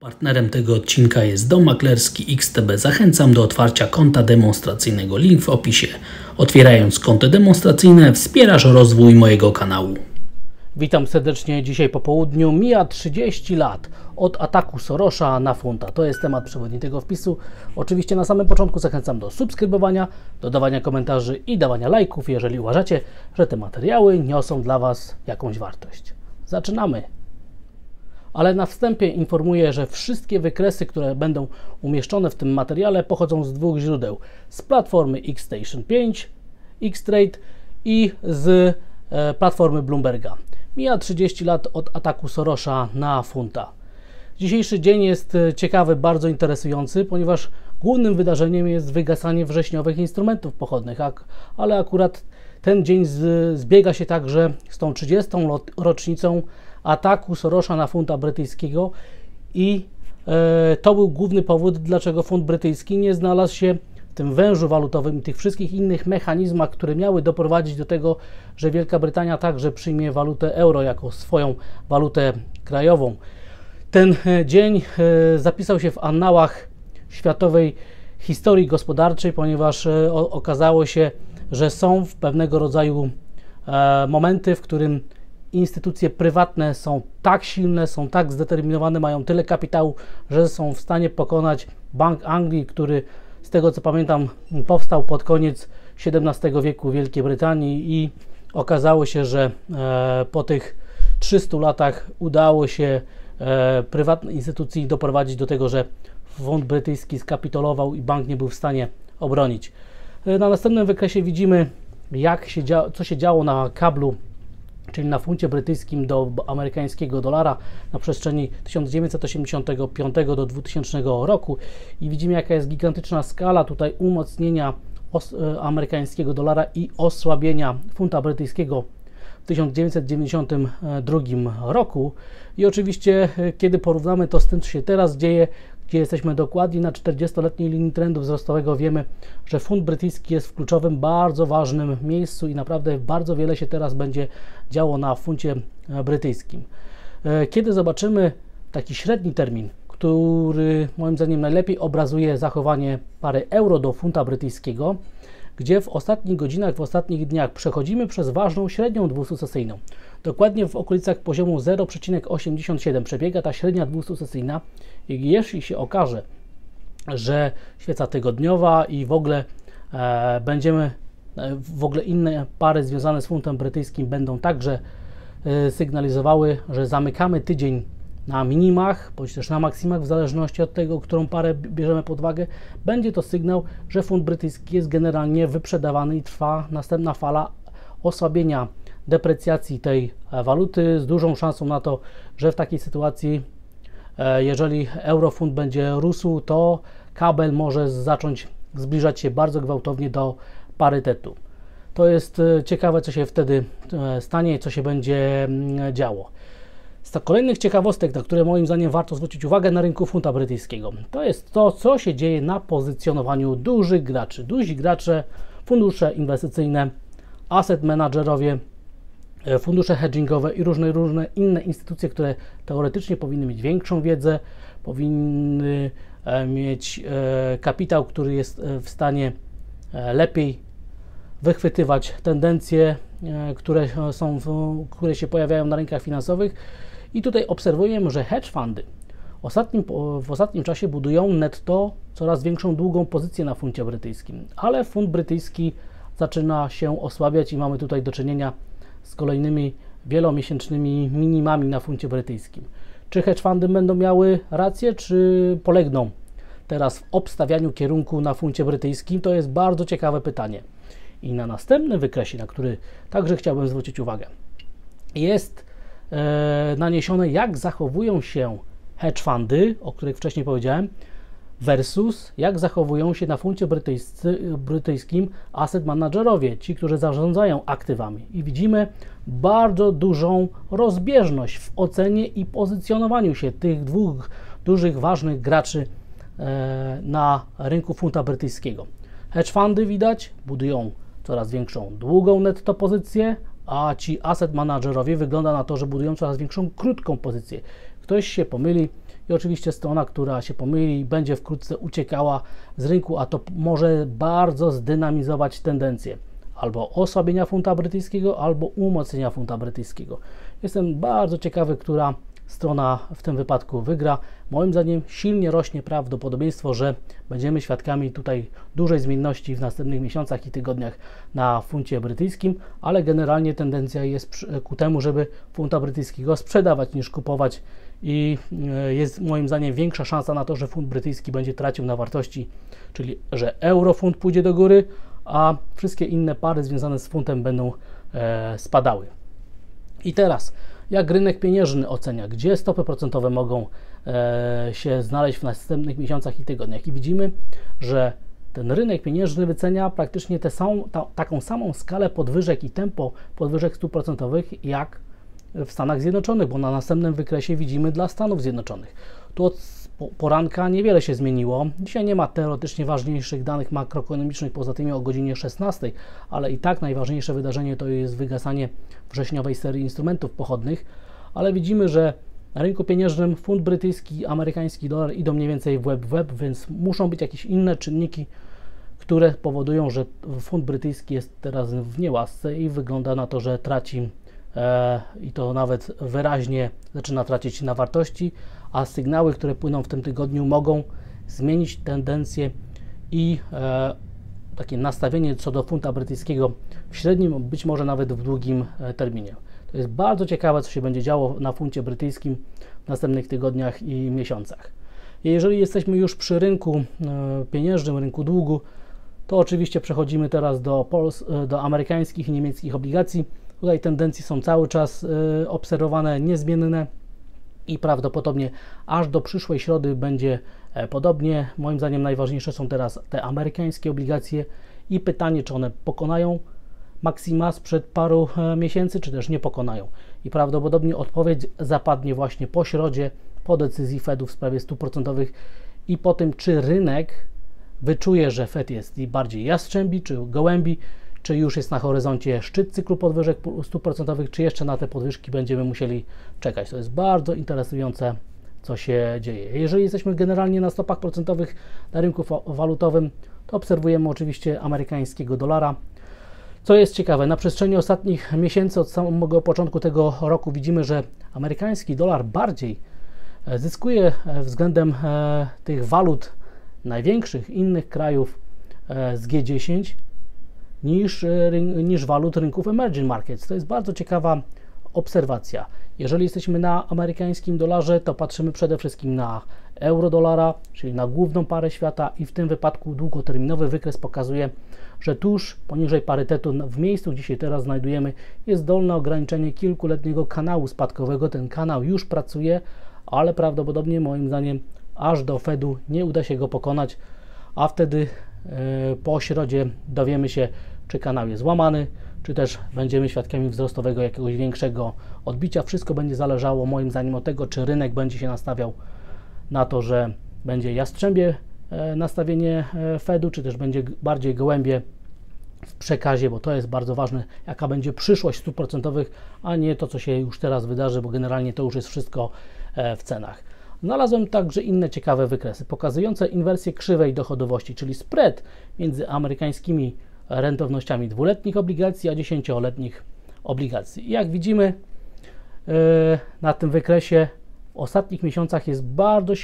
Partnerem tego odcinka jest Dom Maklerski XTB. Zachęcam do otwarcia konta demonstracyjnego. Link w opisie. Otwierając konto demonstracyjne wspierasz rozwój mojego kanału. Witam serdecznie. Dzisiaj po południu mija 30 lat od ataku Sorosa na funta. To jest temat przewodni tego wpisu. Oczywiście na samym początku zachęcam do subskrybowania, dodawania komentarzy i dawania lajków, jeżeli uważacie, że te materiały niosą dla Was jakąś wartość. Zaczynamy! Ale na wstępie informuję, że wszystkie wykresy, które będą umieszczone w tym materiale, pochodzą z dwóch źródeł. Z platformy Xstation 5, Xtrade i z platformy Bloomberga. Mija 30 lat od ataku Sorosa na funta. Dzisiejszy dzień jest ciekawy, bardzo interesujący, ponieważ głównym wydarzeniem jest wygasanie wrześniowych instrumentów pochodnych, ale akurat ten dzień zbiega się także z tą 30. rocznicą ataku Sorosa na funta brytyjskiego i to był główny powód, dlaczego funt brytyjski nie znalazł się w tym wężu walutowym i tych wszystkich innych mechanizmach, które miały doprowadzić do tego, że Wielka Brytania także przyjmie walutę euro jako swoją walutę krajową. Ten dzień zapisał się w annałach światowej historii gospodarczej, ponieważ okazało się, że są pewnego rodzaju momenty, w którym instytucje prywatne są tak silne, są tak zdeterminowane, mają tyle kapitału, że są w stanie pokonać Bank Anglii, który z tego co pamiętam powstał pod koniec XVII wieku w Wielkiej Brytanii i okazało się, że po tych 300 latach udało się prywatnej instytucji doprowadzić do tego, że funt brytyjski skapitulował i bank nie był w stanie obronić. Na następnym wykresie widzimy, co się działo na kablu, czyli na funcie brytyjskim do amerykańskiego dolara na przestrzeni 1985 do 2000 roku i widzimy, jaka jest gigantyczna skala tutaj umocnienia amerykańskiego dolara i osłabienia funta brytyjskiego w 1992 roku. I oczywiście, kiedy porównamy to z tym, co się teraz dzieje, gdzie jesteśmy dokładnie na 40-letniej linii trendu wzrostowego, wiemy, że funt brytyjski jest w kluczowym, bardzo ważnym miejscu i naprawdę bardzo wiele się teraz będzie działo na funcie brytyjskim. Kiedy zobaczymy taki średni termin, który moim zdaniem najlepiej obrazuje zachowanie pary euro do funta brytyjskiego, gdzie w ostatnich godzinach, w ostatnich dniach przechodzimy przez ważną średnią 200-sesyjną. Dokładnie w okolicach poziomu 0,87 przebiega ta średnia 200-sesyjna i jeśli się okaże, że świeca tygodniowa i w ogóle inne pary związane z funtem brytyjskim będą także sygnalizowały, że zamykamy tydzień na minimach, bądź też na maksimach, w zależności od tego, którą parę bierzemy pod uwagę, będzie to sygnał, że funt brytyjski jest generalnie wyprzedawany i trwa następna fala osłabienia, deprecjacji tej waluty z dużą szansą na to, że w takiej sytuacji, jeżeli eurofund będzie rósł, to kabel może zacząć zbliżać się bardzo gwałtownie do parytetu. To jest ciekawe, co się wtedy stanie i co się będzie działo. Z kolejnych ciekawostek, na które moim zdaniem warto zwrócić uwagę na rynku funta brytyjskiego, to jest to, co się dzieje na pozycjonowaniu dużych graczy. Duzi gracze, fundusze inwestycyjne, asset managerowie, fundusze hedgingowe i różne inne instytucje, które teoretycznie powinny mieć większą wiedzę, powinny mieć kapitał, który jest w stanie lepiej wychwytywać tendencje, które się pojawiają na rynkach finansowych. I tutaj obserwujemy, że hedge fundy w ostatnim czasie budują netto coraz większą długą pozycję na funcie brytyjskim, ale funt brytyjski zaczyna się osłabiać i mamy tutaj do czynienia z kolejnymi wielomiesięcznymi minimami na funcie brytyjskim. Czy hedge fundy będą miały rację, czy polegną teraz w obstawianiu kierunku na funcie brytyjskim? To jest bardzo ciekawe pytanie. I na następnym wykresie, na który także chciałbym zwrócić uwagę, jest naniesione, jak zachowują się hedge fundy, o których wcześniej powiedziałem, versus jak zachowują się na funcie brytyjskim asset managerowie, ci, którzy zarządzają aktywami. I widzimy bardzo dużą rozbieżność w ocenie i pozycjonowaniu się tych dwóch dużych, ważnych graczy na rynku funta brytyjskiego. Hedge fundy widać, budują coraz większą długą netto pozycję, a ci asset managerowie wygląda na to, że budują coraz większą krótką pozycję. Ktoś się pomyli i oczywiście strona, która się pomyli, będzie wkrótce uciekała z rynku, a to może bardzo zdynamizować tendencję albo osłabienia funta brytyjskiego, albo umocnienia funta brytyjskiego. Jestem bardzo ciekawy, która strona w tym wypadku wygra. Moim zdaniem silnie rośnie prawdopodobieństwo, że będziemy świadkami tutaj dużej zmienności w następnych miesiącach i tygodniach na funcie brytyjskim, ale generalnie tendencja jest ku temu, żeby funta brytyjskiego sprzedawać niż kupować i jest moim zdaniem większa szansa na to, że funt brytyjski będzie tracił na wartości, czyli że euro-funt pójdzie do góry, a wszystkie inne pary związane z funtem będą spadały. I teraz, jak rynek pieniężny ocenia, gdzie stopy procentowe mogą się znaleźć w następnych miesiącach i tygodniach? I widzimy, że ten rynek pieniężny wycenia praktycznie taką samą skalę podwyżek i tempo podwyżek stóp procentowych jak w Stanach Zjednoczonych, bo na następnym wykresie widzimy dla Stanów Zjednoczonych. Tu od poranka niewiele się zmieniło. Dzisiaj nie ma teoretycznie ważniejszych danych makroekonomicznych poza tymi o godzinie 16, ale i tak najważniejsze wydarzenie to jest wygasanie wrześniowej serii instrumentów pochodnych, ale widzimy, że na rynku pieniężnym funt brytyjski, amerykański dolar idą mniej więcej w łeb, więc muszą być jakieś inne czynniki, które powodują, że funt brytyjski jest teraz w niełasce i wygląda na to, że traci i to nawet wyraźnie zaczyna tracić na wartości, a sygnały, które płyną w tym tygodniu, mogą zmienić tendencję i takie nastawienie co do funta brytyjskiego w średnim, być może nawet w długim terminie. To jest bardzo ciekawe, co się będzie działo na funcie brytyjskim w następnych tygodniach i miesiącach. I jeżeli jesteśmy już przy rynku pieniężnym, rynku długu, to oczywiście przechodzimy teraz do amerykańskich i niemieckich obligacji. Tutaj tendencje są cały czas obserwowane, niezmienne i prawdopodobnie aż do przyszłej środy będzie podobnie. Moim zdaniem najważniejsze są teraz te amerykańskie obligacje i pytanie, czy one pokonają maksima sprzed paru miesięcy, czy też nie pokonają. I prawdopodobnie odpowiedź zapadnie właśnie po środzie, po decyzji Fedu w sprawie stóp procentowych i po tym, czy rynek wyczuje, że Fed jest bardziej jastrzębi, czy gołębi, czy już jest na horyzoncie szczyt cyklu podwyżek stóp procentowych, czy jeszcze na te podwyżki będziemy musieli czekać. To jest bardzo interesujące, co się dzieje. Jeżeli jesteśmy generalnie na stopach procentowych na rynku walutowym, to obserwujemy oczywiście amerykańskiego dolara. Co jest ciekawe, na przestrzeni ostatnich miesięcy, od samego początku tego roku widzimy, że amerykański dolar bardziej zyskuje względem tych walut największych innych krajów z G10 niż walut rynków emerging markets. To jest bardzo ciekawa obserwacja. Jeżeli jesteśmy na amerykańskim dolarze, to patrzymy przede wszystkim na euro-dolara, czyli na główną parę świata i w tym wypadku długoterminowy wykres pokazuje, że tuż poniżej parytetu, w miejscu, gdzie się teraz znajdujemy, jest dolne ograniczenie kilkuletniego kanału spadkowego. Ten kanał już pracuje, ale prawdopodobnie moim zdaniem aż do Fedu nie uda się go pokonać, a wtedy po środzie dowiemy się, czy kanał jest łamany, czy też będziemy świadkami wzrostowego jakiegoś większego odbicia. Wszystko będzie zależało moim zdaniem od tego, czy rynek będzie się nastawiał na to, że będzie jastrzębie nastawienie Fedu, czy też będzie bardziej gołębie w przekazie, bo to jest bardzo ważne, jaka będzie przyszłość stóp procentowych, a nie to, co się już teraz wydarzy, bo generalnie to już jest wszystko w cenach. Znalazłem także inne ciekawe wykresy pokazujące inwersję krzywej dochodowości, czyli spread między amerykańskimi rentownościami dwuletnich obligacji a 10-letnich obligacji. I jak widzimy na tym wykresie w ostatnich miesiącach jest bardzo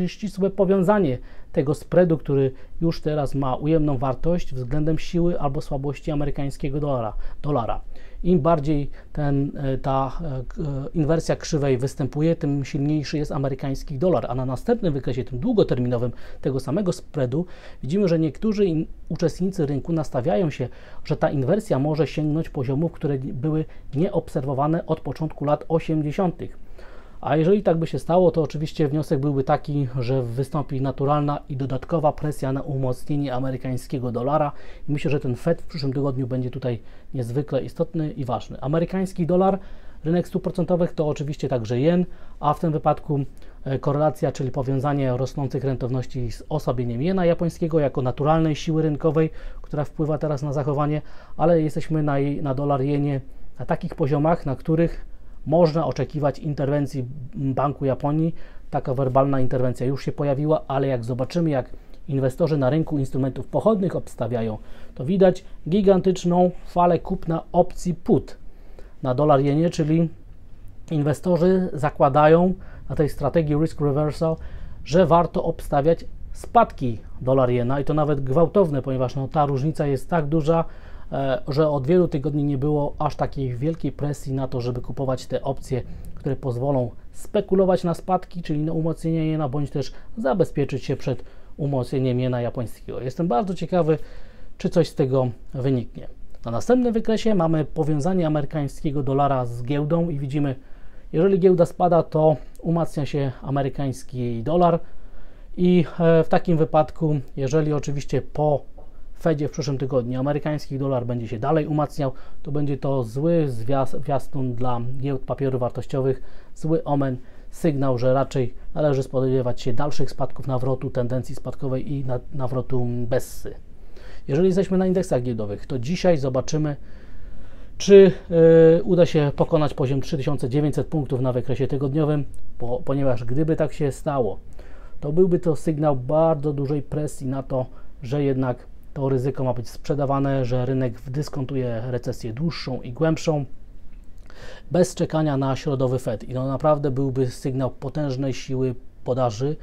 ścisłe powiązanie tego spreadu, który już teraz ma ujemną wartość względem siły albo słabości amerykańskiego dolara. Im bardziej ta inwersja krzywej występuje, tym silniejszy jest amerykański dolar, a na następnym wykresie, tym długoterminowym tego samego spreadu, widzimy, że niektórzy uczestnicy rynku nastawiają się, że ta inwersja może sięgnąć poziomów, które były nieobserwowane od początku lat 80. A jeżeli tak by się stało, to oczywiście wniosek byłby taki, że wystąpi naturalna i dodatkowa presja na umocnienie amerykańskiego dolara i myślę, że ten Fed w przyszłym tygodniu będzie tutaj niezwykle istotny i ważny. Amerykański dolar, rynek stóp procentowych to oczywiście także jen, a w tym wypadku korelacja, czyli powiązanie rosnących rentowności z osłabieniem jena japońskiego jako naturalnej siły rynkowej, która wpływa teraz na zachowanie, ale jesteśmy na dolar jenie na takich poziomach, na których można oczekiwać interwencji Banku Japonii. Taka werbalna interwencja już się pojawiła, ale jak zobaczymy, jak inwestorzy na rynku instrumentów pochodnych obstawiają, to widać gigantyczną falę kupna opcji put na dolar-jenie, czyli inwestorzy zakładają na tej strategii risk reversal, że warto obstawiać spadki dolar-jena i to nawet gwałtowne, ponieważ ta różnica jest tak duża, że od wielu tygodni nie było aż takiej wielkiej presji na to, żeby kupować te opcje, które pozwolą spekulować na spadki, czyli na umocnienie jena, bądź też zabezpieczyć się przed umocnieniem jena japońskiego. Jestem bardzo ciekawy, czy coś z tego wyniknie. Na następnym wykresie mamy powiązanie amerykańskiego dolara z giełdą i widzimy, jeżeli giełda spada, to umacnia się amerykański dolar i w takim wypadku, jeżeli oczywiście po Fedzie w przyszłym tygodniu amerykański dolar będzie się dalej umacniał, to będzie to zły zwiastun dla giełd papierów wartościowych, zły omen, sygnał, że raczej należy spodziewać się dalszych spadków, nawrotu tendencji spadkowej i nawrotu bessy. Jeżeli jesteśmy na indeksach giełdowych, to dzisiaj zobaczymy, czy uda się pokonać poziom 3900 punktów na wykresie tygodniowym, ponieważ gdyby tak się stało, to byłby to sygnał bardzo dużej presji na to, że jednak to ryzyko ma być sprzedawane, że rynek dyskontuje recesję dłuższą i głębszą, bez czekania na środowy Fed. I to naprawdę byłby sygnał potężnej siły podaży.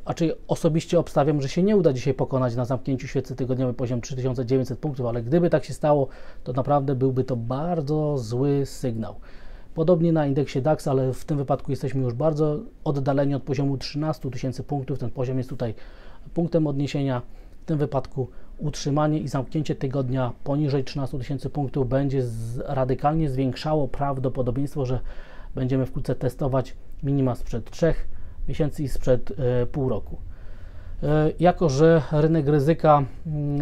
Raczej osobiście obstawiam, że się nie uda dzisiaj pokonać na zamknięciu świecy tygodniowej poziom 3900 punktów, ale gdyby tak się stało, to naprawdę byłby to bardzo zły sygnał. Podobnie na indeksie DAX, ale w tym wypadku jesteśmy już bardzo oddaleni od poziomu 13 000 punktów. Ten poziom jest tutaj punktem odniesienia. W tym wypadku utrzymanie i zamknięcie tygodnia poniżej 13 000 punktów będzie radykalnie zwiększało prawdopodobieństwo, że będziemy wkrótce testować minima sprzed 3 miesięcy i sprzed pół roku. Jako że rynek ryzyka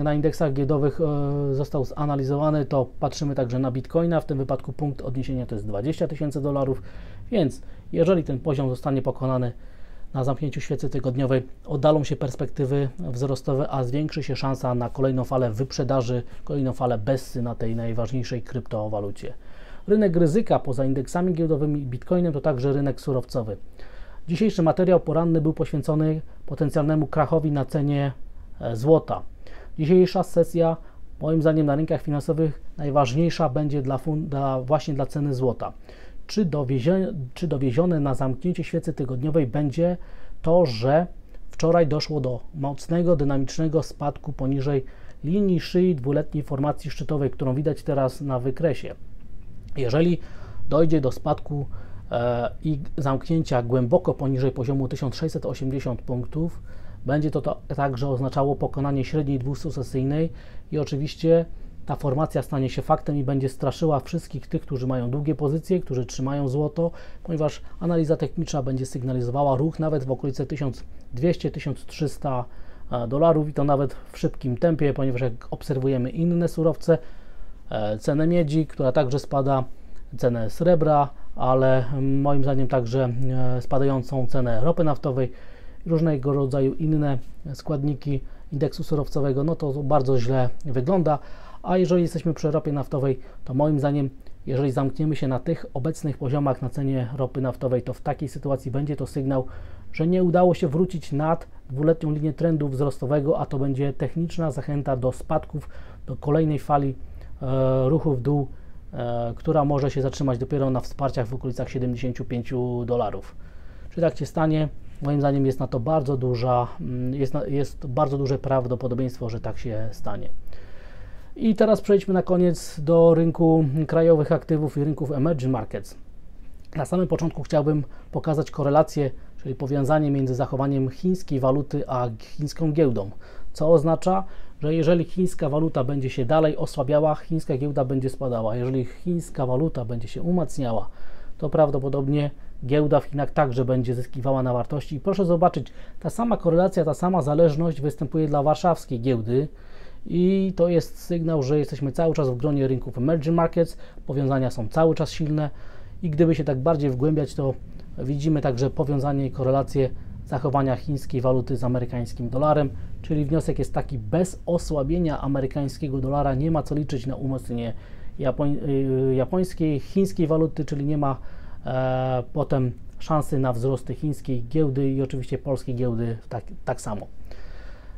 na indeksach giełdowych został zanalizowany, to patrzymy także na Bitcoina. W tym wypadku punkt odniesienia to jest $20 000, więc jeżeli ten poziom zostanie pokonany na zamknięciu świecy tygodniowej, oddalą się perspektywy wzrostowe, a zwiększy się szansa na kolejną falę wyprzedaży, kolejną falę bessy na tej najważniejszej kryptowalucie. Rynek ryzyka poza indeksami giełdowymi i Bitcoinem to także rynek surowcowy. Dzisiejszy materiał poranny był poświęcony potencjalnemu krachowi na cenie złota. Dzisiejsza sesja, moim zdaniem, na rynkach finansowych najważniejsza będzie właśnie dla ceny złota. Czy dowiezione na zamknięcie świecy tygodniowej będzie to, że wczoraj doszło do mocnego, dynamicznego spadku poniżej linii szyi dwuletniej formacji szczytowej, którą widać teraz na wykresie. Jeżeli dojdzie do spadku i zamknięcia głęboko poniżej poziomu 1680 punktów, będzie to także oznaczało pokonanie średniej 200-sesyjnej i oczywiście ta formacja stanie się faktem i będzie straszyła wszystkich tych, którzy mają długie pozycje, którzy trzymają złoto, ponieważ analiza techniczna będzie sygnalizowała ruch nawet w okolicy 1200-1300 dolarów i to nawet w szybkim tempie, ponieważ jak obserwujemy inne surowce, cenę miedzi, która także spada, cenę srebra, ale moim zdaniem także spadającą cenę ropy naftowej, różnego rodzaju inne składniki indeksu surowcowego, no to bardzo źle wygląda. A jeżeli jesteśmy przy ropie naftowej, to moim zdaniem, jeżeli zamkniemy się na tych obecnych poziomach na cenie ropy naftowej, to w takiej sytuacji będzie to sygnał, że nie udało się wrócić nad dwuletnią linię trendu wzrostowego, a to będzie techniczna zachęta do spadków, do kolejnej fali ruchu w dół, która może się zatrzymać dopiero na wsparciach w okolicach $75. Czy tak się stanie? Moim zdaniem jest na to bardzo jest bardzo duże prawdopodobieństwo, że tak się stanie. I teraz przejdźmy na koniec do rynku krajowych aktywów i rynków emerging markets. Na samym początku chciałbym pokazać korelację, czyli powiązanie między zachowaniem chińskiej waluty a chińską giełdą, co oznacza, że jeżeli chińska waluta będzie się dalej osłabiała, chińska giełda będzie spadała. Jeżeli chińska waluta będzie się umacniała, to prawdopodobnie giełda w Chinach także będzie zyskiwała na wartości. I proszę zobaczyć, ta sama korelacja, ta sama zależność występuje dla warszawskiej giełdy i to jest sygnał, że jesteśmy cały czas w gronie rynków emerging markets, powiązania są cały czas silne i gdyby się tak bardziej wgłębiać, to widzimy także powiązanie i korelację zachowania chińskiej waluty z amerykańskim dolarem, czyli wniosek jest taki, bez osłabienia amerykańskiego dolara nie ma co liczyć na umocnienie japońskiej, chińskiej waluty, czyli nie ma potem szansy na wzrosty chińskiej giełdy i oczywiście polskiej giełdy tak samo.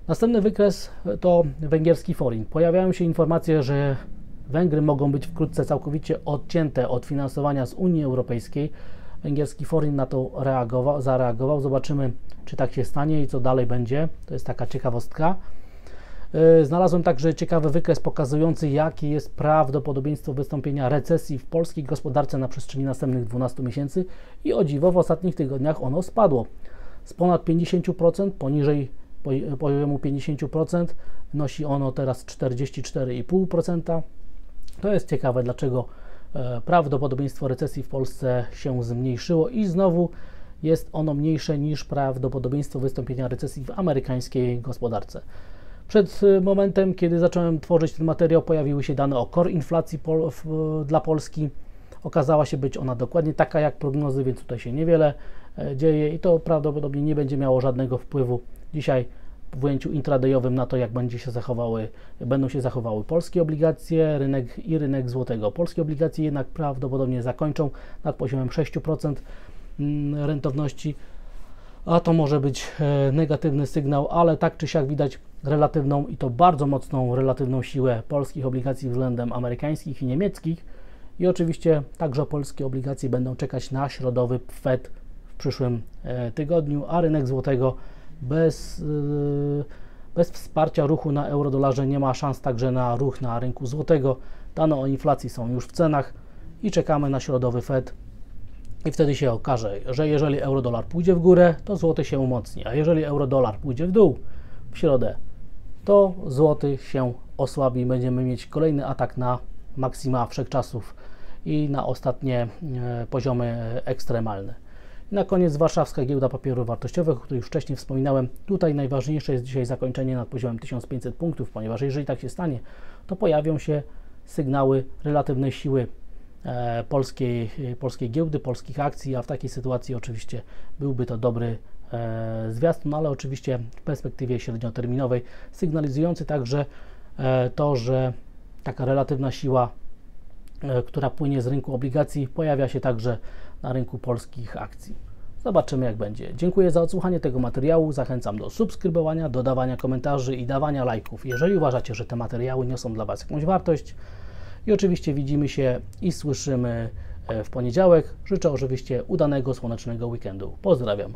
Następny wykres to węgierski forint. Pojawiają się informacje, że Węgry mogą być wkrótce całkowicie odcięte od finansowania z Unii Europejskiej. Węgierski forint na to zareagował. Zobaczymy, czy tak się stanie i co dalej będzie. To jest taka ciekawostka. Znalazłem także ciekawy wykres pokazujący, jakie jest prawdopodobieństwo wystąpienia recesji w polskiej gospodarce na przestrzeni następnych 12 miesięcy i o dziwo w ostatnich tygodniach ono spadło. Z ponad 50% poniżej poziomu 50% wynosi ono teraz 44,5%. To jest ciekawe, dlaczego prawdopodobieństwo recesji w Polsce się zmniejszyło i znowu jest ono mniejsze niż prawdopodobieństwo wystąpienia recesji w amerykańskiej gospodarce. Przed momentem, kiedy zacząłem tworzyć ten materiał, pojawiły się dane o core inflacji dla Polski. Okazała się być ona dokładnie taka jak prognozy, więc tutaj się niewiele dzieje i to prawdopodobnie nie będzie miało żadnego wpływu dzisiaj w ujęciu intradayowym na to, jak będą się zachowały polskie obligacje, rynek złotego. Polskie obligacje jednak prawdopodobnie zakończą nad poziomem 6% rentowności, a to może być negatywny sygnał, ale tak czy siak widać relatywną i to bardzo mocną relatywną siłę polskich obligacji względem amerykańskich i niemieckich i oczywiście także polskie obligacje będą czekać na środowy Fed w przyszłym tygodniu, a rynek złotego bez wsparcia ruchu na euro-dolarze nie ma szans także na ruch na rynku złotego. Dane o inflacji są już w cenach i czekamy na środowy Fed i wtedy się okaże, że jeżeli euro-dolar pójdzie w górę, to złoty się umocni, a jeżeli euro-dolar pójdzie w dół w środę, to złoty się osłabi. Będziemy mieć kolejny atak na maksima wszechczasów i na ostatnie poziomy ekstremalne. I na koniec warszawska giełda papierów wartościowych, o której już wcześniej wspominałem. Tutaj najważniejsze jest dzisiaj zakończenie nad poziomem 1500 punktów, ponieważ jeżeli tak się stanie, to pojawią się sygnały relatywnej siły polskiej giełdy, polskich akcji, a w takiej sytuacji oczywiście byłby to dobry zwiastun, ale oczywiście w perspektywie średnioterminowej sygnalizujący także to, że taka relatywna siła, która płynie z rynku obligacji, pojawia się także na rynku polskich akcji. Zobaczymy, jak będzie. Dziękuję za odsłuchanie tego materiału. Zachęcam do subskrybowania, dodawania komentarzy i dawania lajków, jeżeli uważacie, że te materiały niosą dla Was jakąś wartość. I oczywiście widzimy się i słyszymy w poniedziałek. Życzę oczywiście udanego, słonecznego weekendu. Pozdrawiam.